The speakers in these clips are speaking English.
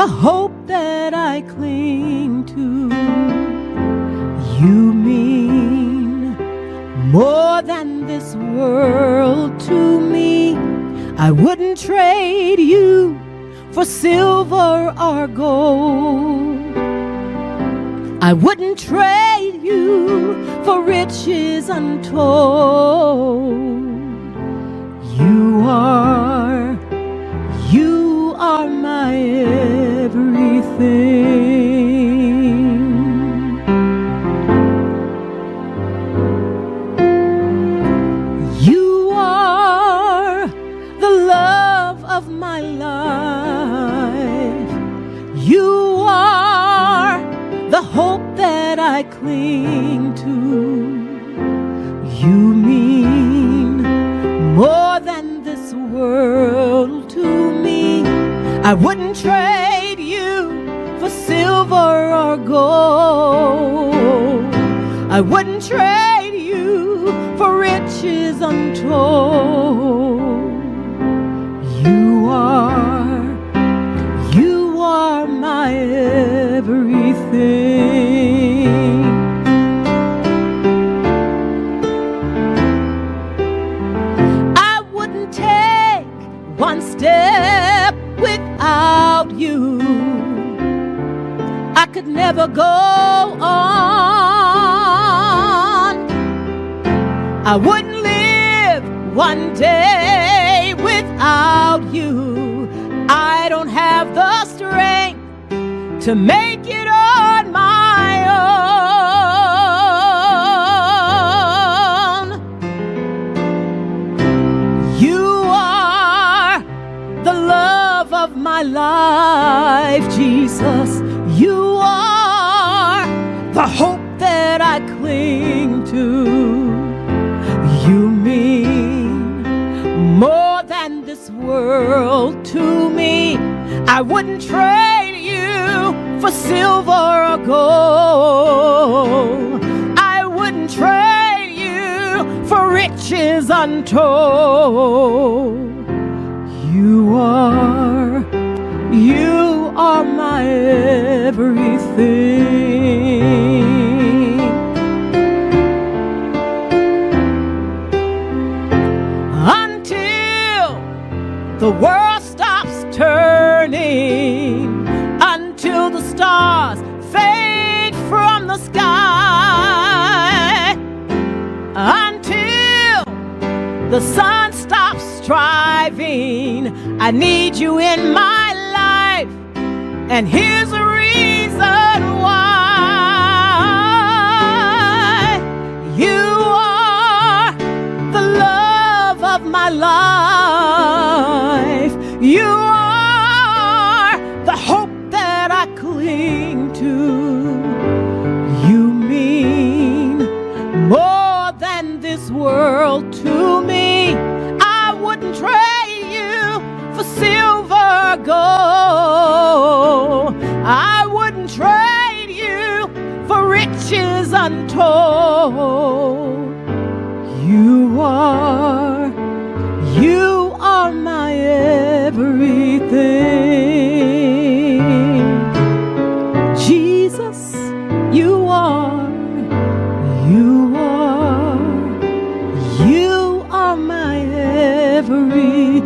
the hope that I cling to. You mean more than this world to me. I wouldn't trade you for silver or gold. I wouldn't trade you for riches untold. You are my everything. You are the love of my life. You are the hope that I cling to. You mean more than this world to me. I wouldn't trade you for silver or gold. I wouldn't trade you for riches untold. You are my everything. I wouldn't take one step without you. I could never go on. I wouldn't live one day without you. I don't have the strength to make it on my own. You are the love of my life, Jesus. You are the hope that I cling to. You mean more than this world to me. I wouldn't trade you for silver or gold. I wouldn't trade you for riches untold. You are my everything. Until the world stops turning, until the stars fade from the sky, until the sun stops striving, I need you in my life, and here's a reason why. You are the love of my life. You are the hope that I cling to. You mean more than this world to me. I wouldn't trade you for silver or gold. I wouldn't trade you for riches untold. You are my everything. Jesus, you are my everything.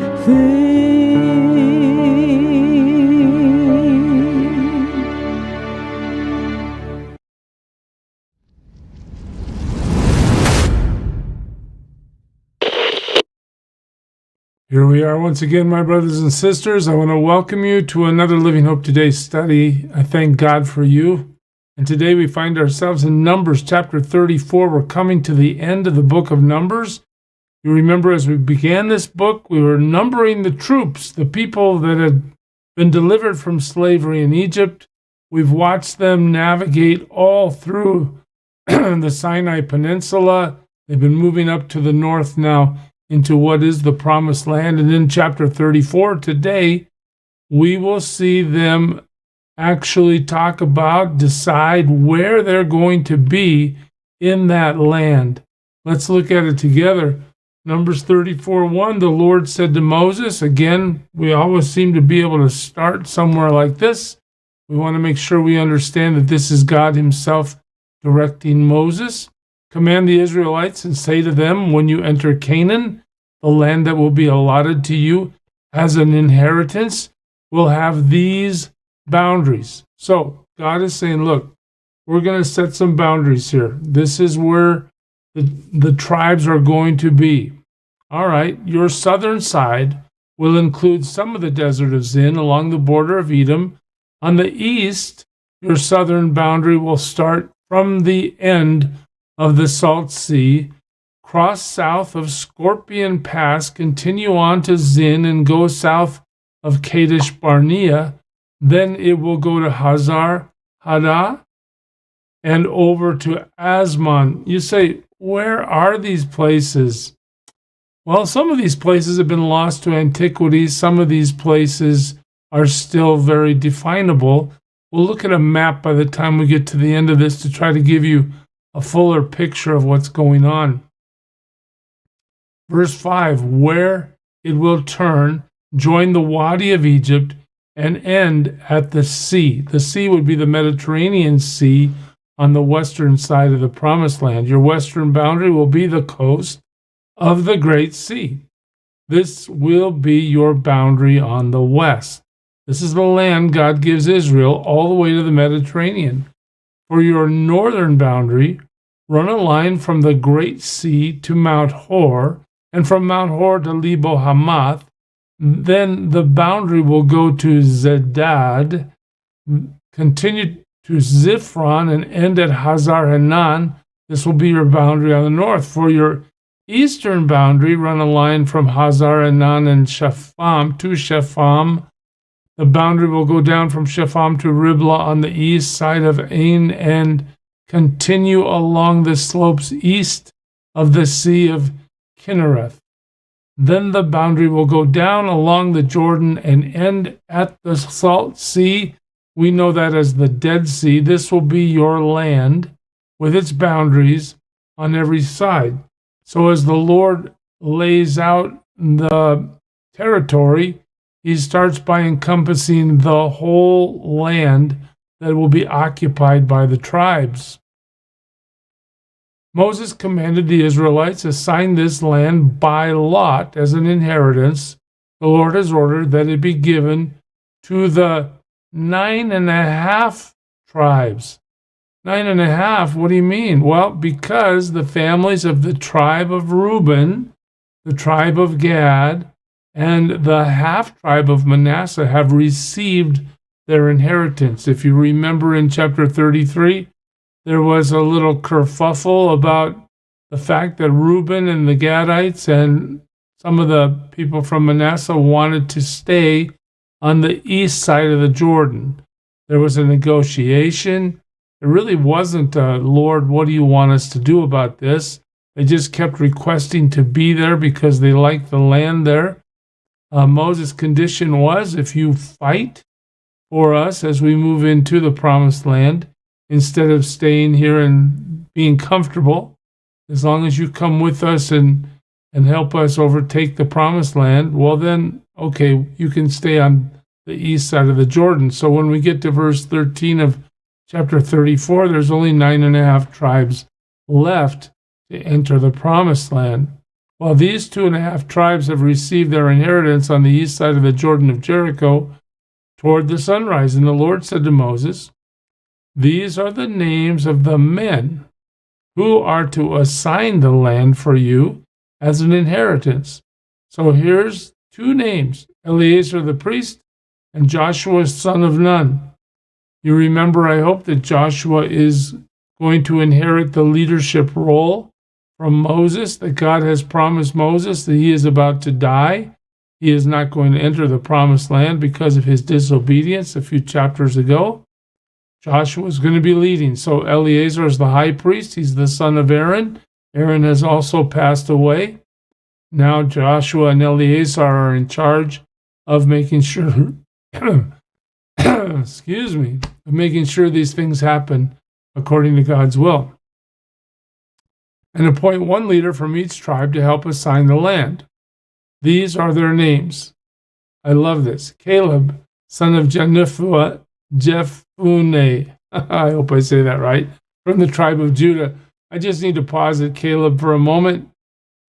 Here we are once again, my brothers and sisters. I want to welcome you to another Living Hope Today study. I thank God for you. And today we find ourselves in Numbers chapter 34. We're coming to the end of the book of Numbers. You remember as we began this book, we were numbering the troops, the people that had been delivered from slavery in Egypt. We've watched them navigate all through the Sinai Peninsula. They've been moving up to the north now into what is the Promised Land. And in chapter 34 today, we will see them actually decide where they're going to be in that land. Let's look at it together. Numbers 34:1, the Lord said to Moses, again, we always seem to be able to start somewhere like this. We want to make sure we understand that this is God himself directing Moses. Command the Israelites and say to them, when you enter Canaan, the land that will be allotted to you as an inheritance will have these boundaries. So God is saying, look, we're going to set some boundaries here. This is where the tribes are going to be. All right, your southern side will include some of the desert of Zin along the border of Edom. On the east, your southern boundary will start from the end of the Salt Sea, cross south of Scorpion Pass, continue on to Zin, and go south of Kadesh Barnea. Then it will go to Hazar Hadah and over to Asmon. You say, where are these places? Well, some of these places have been lost to antiquity. Some of these places are still very definable. We'll look at a map by the time we get to the end of this to try to give you a fuller picture of what's going on. Verse 5, where it will turn, join the Wadi of Egypt, and end at the sea. The sea would be the Mediterranean Sea on the western side of the Promised Land. Your western boundary will be the coast of the Great Sea. This will be your boundary on the west. This is the land God gives Israel all the way to the Mediterranean. For your northern boundary, run a line from the Great Sea to Mount Hor, and from Mount Hor to Lebo Hamath. Then the boundary will go to Zedad, continue to Ziphron, and end at Hazar Hanan. This will be your boundary on the north. For your eastern boundary, run a line from Hazar Hanan and Shepham to Shepham. The boundary will go down from Shepham to Riblah on the east side of Ain and continue along the slopes east of the Sea of Kinnereth. Then the boundary will go down along the Jordan and end at the Salt Sea. We know that as the Dead Sea. This will be your land with its boundaries on every side. So as the Lord lays out the territory, he starts by encompassing the whole land that will be occupied by the tribes. Moses commanded the Israelites, assign this land by lot as an inheritance. The Lord has ordered that it be given to the 9.5 tribes. 9.5, what do you mean? Well, because the families of the tribe of Reuben, the tribe of Gad, and the half-tribe of Manasseh have received their inheritance. If you remember in chapter 33, there was a little kerfuffle about the fact that Reuben and the Gadites and some of the people from Manasseh wanted to stay on the east side of the Jordan. There was a negotiation. It really wasn't, Lord, what do you want us to do about this? They just kept requesting to be there because they liked the land there. Moses' condition was, if you fight for us as we move into the Promised Land, instead of staying here and being comfortable, as long as you come with us and help us overtake the Promised Land, well then, okay, you can stay on the east side of the Jordan. So when we get to verse 13 of chapter 34, there's only 9.5 tribes left to enter the Promised Land. While these 2.5 tribes have received their inheritance on the east side of the Jordan of Jericho toward the sunrise. And the Lord said to Moses, these are the names of the men who are to assign the land for you as an inheritance. So here's 2 names, Eleazar the priest and Joshua son of Nun. You remember, I hope, that Joshua is going to inherit the leadership role from Moses, that God has promised Moses that he is about to die. He is not going to enter the Promised Land because of his disobedience a few chapters ago. Joshua is going to be leading. So Eleazar is the high priest. He's the son of Aaron. Aaron has also passed away. Now Joshua and Eleazar are in charge of making sure, excuse me, of making sure these things happen according to God's will. and appoint one leader from each tribe to help assign the land. These are their names. I love this. Caleb, son of Jephunneh. I hope I say that right. From the tribe of Judah. I just need to pause at Caleb for a moment.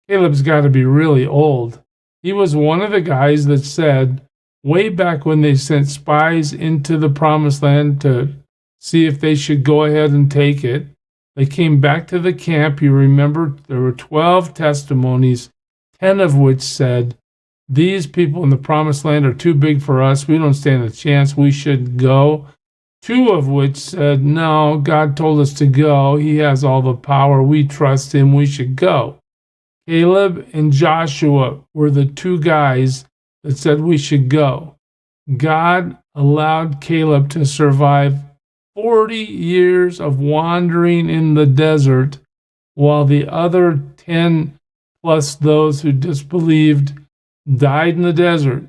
Caleb's got to be really old. He was one of the guys that said, way back when they sent spies into the promised land to see if they should go ahead and take it, they came back to the camp. You remember there were 12 testimonies, 10 of which said, these people in the promised land are too big for us. We don't stand a chance. We should go. 2 of which said, no, God told us to go. He has all the power. We trust him. We should go. Caleb and Joshua were the 2 guys that said we should go. God allowed Caleb to survive 40 years of wandering in the desert, while the other 10 plus those who disbelieved died in the desert.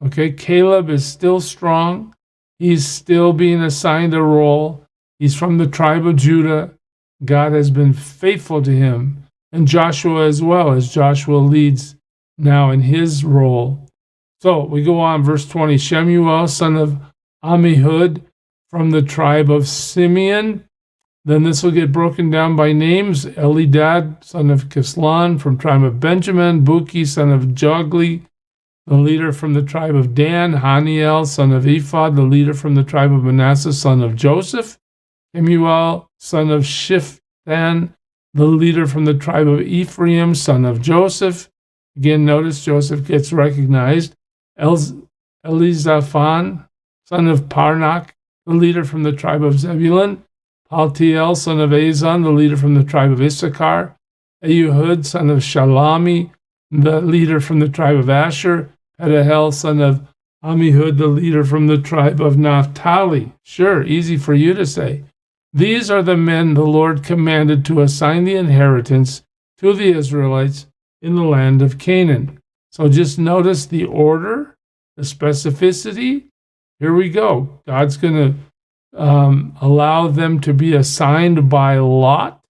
Okay, Caleb is still strong. He's still being assigned a role. He's from the tribe of Judah. God has been faithful to him. And Joshua as well, as Joshua leads now in his role. So we go on, verse 20. Shemuel, son of Ammihud, from the tribe of Simeon. Then this will get broken down by names. Elidad, son of Kislan, from tribe of Benjamin. Buki, son of Jogli, the leader from the tribe of Dan. Haniel, son of Ephod, the leader from the tribe of Manasseh, son of Joseph. Kemuel, son of Shiphan, the leader from the tribe of Ephraim, son of Joseph. Again, notice Joseph gets recognized. Elizaphan, son of Parnak, the leader from the tribe of Zebulun. Paltiel, son of Azan, the leader from the tribe of Issachar. Ehud, son of Shalami, the leader from the tribe of Asher. Pedahel, son of Ammihud, the leader from the tribe of Naphtali. Sure, easy for you to say. These are the men the Lord commanded to assign the inheritance to the Israelites in the land of Canaan. So just notice the order, the specificity. Here we go. God's going to allow them to be assigned by lot.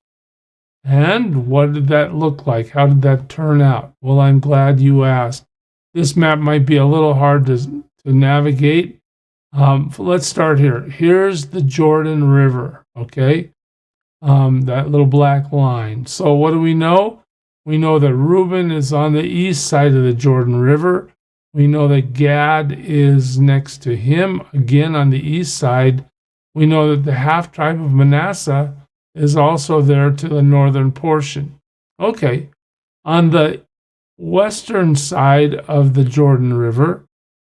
And what did that look like? How did that turn out? Well, I'm glad you asked. This map might be a little hard to navigate. Let's start here. Here's the Jordan River, okay? That little black line. So what do we know? We know that Reuben is on the east side of the Jordan River. We know that Gad is next to him, again on the east side. We know that the half-tribe of Manasseh is also there to the northern portion. Okay, on the western side of the Jordan River,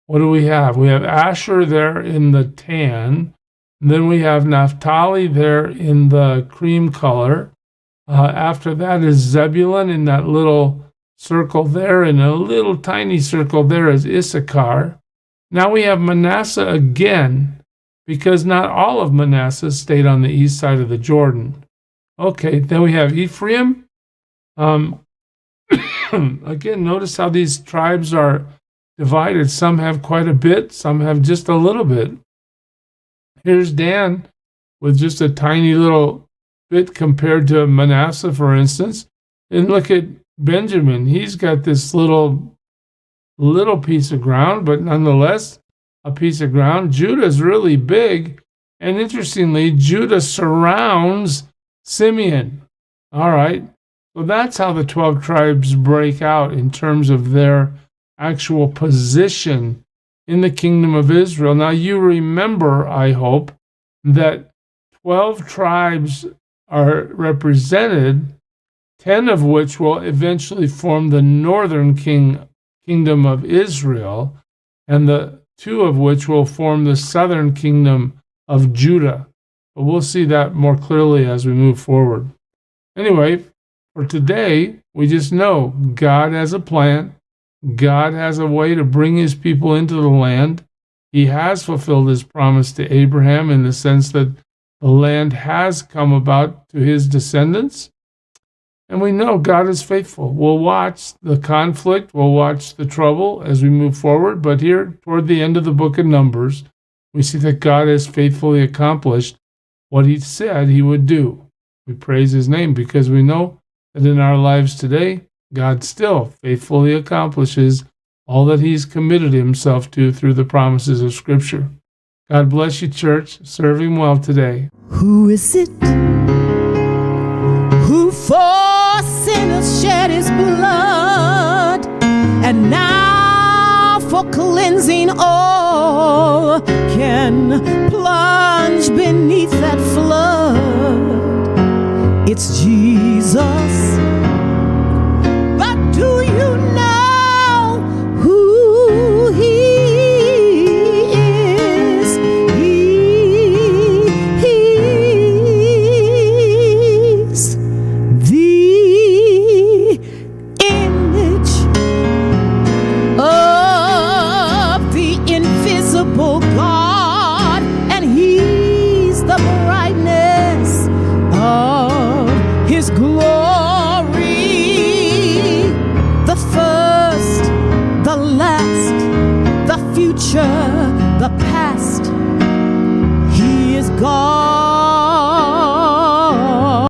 what do we have? We have Asher there in the tan. Then we have Naphtali there in the cream color. After that is Zebulun in that little circle there, and a little tiny circle there is Issachar. Now we have Manasseh again, because not all of Manasseh stayed on the east side of the Jordan. Okay, then we have Ephraim. Again, notice how these tribes are divided. Some have quite a bit, some have just a little bit. Here's Dan with just a tiny little bit compared to Manasseh, for instance. And look at Benjamin. He's got this little piece of ground, but nonetheless a piece of ground. Judah's really big, and interestingly, Judah surrounds Simeon. All right, so that's how the 12 tribes break out in terms of their actual position in the kingdom of Israel. Now you remember, I hope, that 12 tribes are represented, 10 of which will eventually form the northern kingdom of Israel, and the 2 of which will form the southern kingdom of Judah. But we'll see that more clearly as we move forward. Anyway, for today, we just know God has a plan. God has a way to bring his people into the land. He has fulfilled his promise to Abraham in the sense that the land has come about to his descendants. And we know God is faithful. We'll watch the conflict, we'll watch the trouble as we move forward. But here, toward the end of the book of Numbers, we see that God has faithfully accomplished what he said he would do. We praise his name because we know that in our lives today, God still faithfully accomplishes all that He's committed Himself to through the promises of Scripture. God bless you, church. Serve Him well today. Who is it who for sinners shed His blood, and now for cleansing all can plunge beneath that flood? It's Jesus. But do you know who He is? He's the image of the invisible God, and He's the brightness of His glory, the first, the last, the future, the past. He is God.